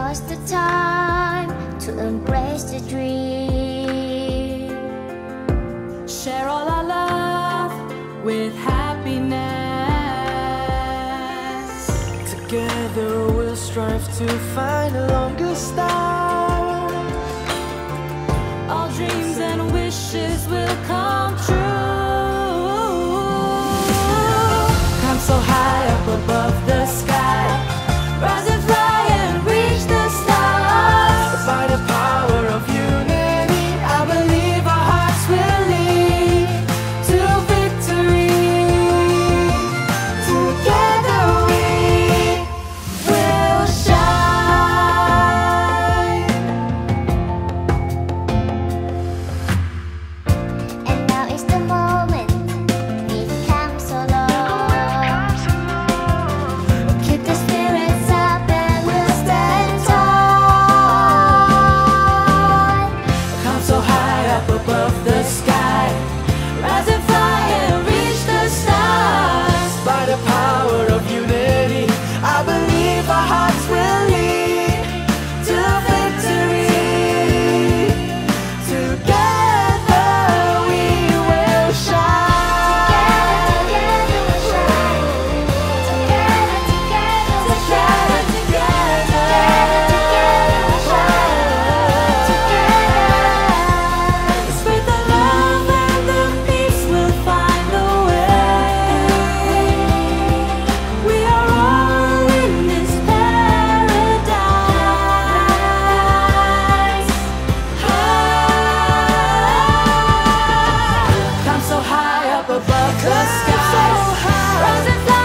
now's the time to embrace the dream. Share all our love with happiness. Together we'll strive to find a longer star. All dreams and wishes will come true. I'm so high up above the sky, Rise and fly and reach the stars. by the power of unity, I believe our hearts will lead to victory. Together we will shine. And now is the moment, we've come so long. Keep the spirits up and we'll stand tall. I'm so high up above the sky, Rise and fly and reach the stars. by the power of unity, I believe our hearts will lead to victory. Together we will shine. Together we'll shine. Together, together we'll shine. Together we'll shine. Together. Spread the love and the peace will find a way. We are all in this paradise. I'm so high up above the sky. Rise and fly